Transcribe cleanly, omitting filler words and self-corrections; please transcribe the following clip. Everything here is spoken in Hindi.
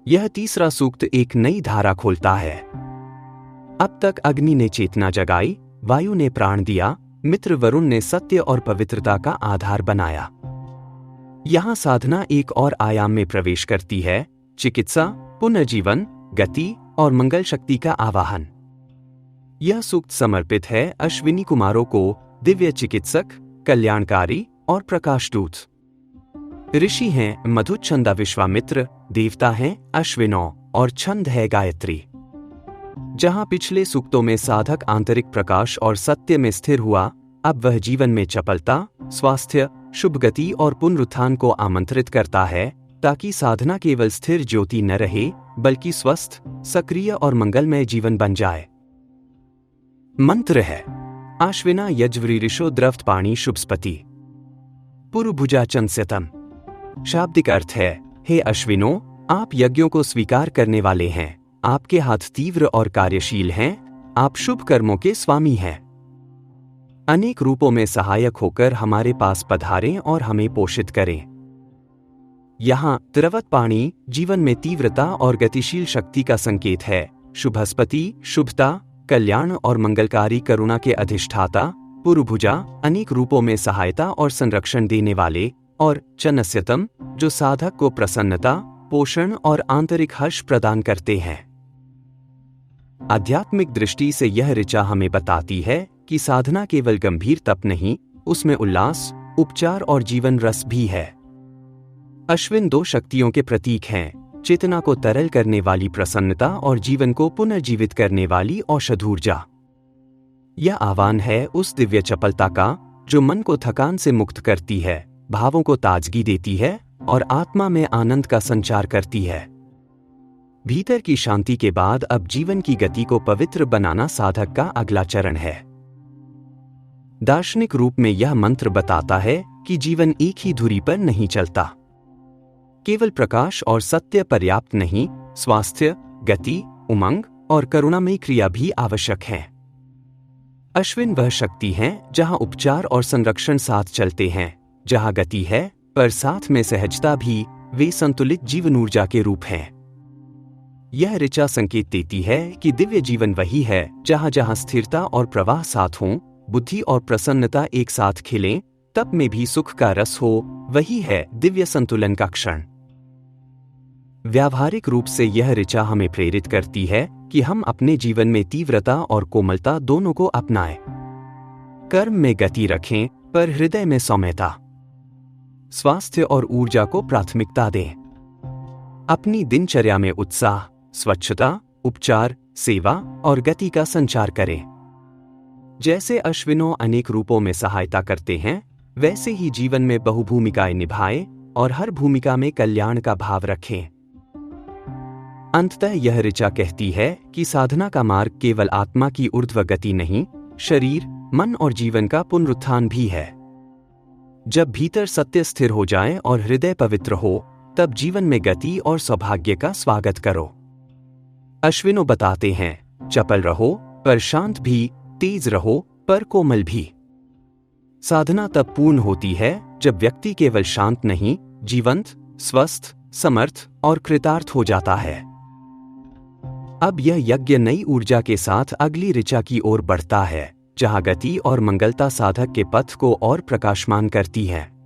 यह तीसरा सूक्त एक नई धारा खोलता है। अब तक अग्नि ने चेतना जगाई, वायु ने प्राण दिया, मित्र वरुण ने सत्य और पवित्रता का आधार बनाया। यहां साधना एक और आयाम में प्रवेश करती है, चिकित्सा, पुनर्जीवन, गति और मंगल शक्ति का आवाहन। यह सूक्त समर्पित है अश्विनी कुमारों को, दिव्य चिकित्सक, कल्याणकारी और प्रकाशदूत। ऋषि हैं मधुच्छंदा विश्वामित्र, देवता हैं अश्विनौ और छंद है गायत्री। जहां पिछले सूक्तों में साधक आंतरिक प्रकाश और सत्य में स्थिर हुआ, अब वह जीवन में चपलता, स्वास्थ्य, शुभ गति और पुनरुत्थान को आमंत्रित करता है, ताकि साधना केवल स्थिर ज्योति न रहे बल्कि स्वस्थ, सक्रिय और मंगलमय जीवन बन जाए। मंत्र है आश्विना यज्वरीरिषो द्रव्त पाणी शुभस्पति पुरुभुजा चंस्यतम। शाब्दिक अर्थ है, हे अश्विनो, आप यज्ञों को स्वीकार करने वाले हैं, आपके हाथ तीव्र और कार्यशील हैं, आप शुभ कर्मों के स्वामी हैं। अनेक रूपों में सहायक होकर हमारे पास पधारें और हमें पोषित करें। यहां द्रवत पाणी जीवन में तीव्रता और गतिशील शक्ति का संकेत है। शुभस्पति शुभता, कल्याण और मंगलकारी करुणा के अधिष्ठाता, पुरुभुजा अनेक रूपों में सहायता और संरक्षण देने वाले, और चनस्यतम जो साधक को प्रसन्नता, पोषण और आंतरिक हर्ष प्रदान करते हैं। आध्यात्मिक दृष्टि से यह ऋचा हमें बताती है कि साधना केवल गंभीर तप नहीं, उसमें उल्लास, उपचार और जीवन रस भी है। अश्विन दो शक्तियों के प्रतीक हैं, चेतना को तरल करने वाली प्रसन्नता और जीवन को पुनर्जीवित करने वाली औषध ऊर्जा। यह आह्वान है उस दिव्य चपलता का जो मन को थकान से मुक्त करती है, भावों को ताजगी देती है और आत्मा में आनंद का संचार करती है। भीतर की शांति के बाद अब जीवन की गति को पवित्र बनाना साधक का अगला चरण है। दार्शनिक रूप में यह मंत्र बताता है कि जीवन एक ही धुरी पर नहीं चलता। केवल प्रकाश और सत्य पर्याप्त नहीं, स्वास्थ्य, गति, उमंग और करुणामयी क्रिया भी आवश्यक हैं। अश्विन वह शक्ति हैं जहां उपचार और संरक्षण साथ चलते हैं, जहां गति है पर साथ में सहजता भी, वे संतुलित जीवन ऊर्जा के रूप हैं। यह ऋचा संकेत देती है कि दिव्य जीवन वही है जहां जहां स्थिरता और प्रवाह साथ हों, बुद्धि और प्रसन्नता एक साथ खिलें, तप में भी सुख का रस हो, वही है दिव्य संतुलन का क्षण। व्यावहारिक रूप से यह ऋचा हमें प्रेरित करती है कि हम अपने जीवन में तीव्रता और कोमलता दोनों को अपनाएं। कर्म में गति रखें पर हृदय में सौम्यता। स्वास्थ्य और ऊर्जा को प्राथमिकता दें। अपनी दिनचर्या में उत्साह, स्वच्छता, उपचार, सेवा और गति का संचार करें। जैसे अश्विनों अनेक रूपों में सहायता करते हैं, वैसे ही जीवन में बहुभूमिकाएं निभाएं और हर भूमिका में कल्याण का भाव रखें। अंततः यह ऋचा कहती है कि साधना का मार्ग केवल आत्मा की ऊर्ध्व गति नहीं, शरीर, मन और जीवन का पुनरुत्थान भी है। जब भीतर सत्य स्थिर हो जाए और हृदय पवित्र हो, तब जीवन में गति और सौभाग्य का स्वागत करो। अश्विनों बताते हैं, चपल रहो पर शांत भी, तेज रहो पर कोमल भी। साधना तब पूर्ण होती है जब व्यक्ति केवल शांत नहीं, जीवंत, स्वस्थ, समर्थ और कृतार्थ हो जाता है। अब यह यज्ञ नई ऊर्जा के साथ अगली ऋचा की ओर बढ़ता है, जहां गति और मंगलता साधक के पथ को और प्रकाशमान करती है।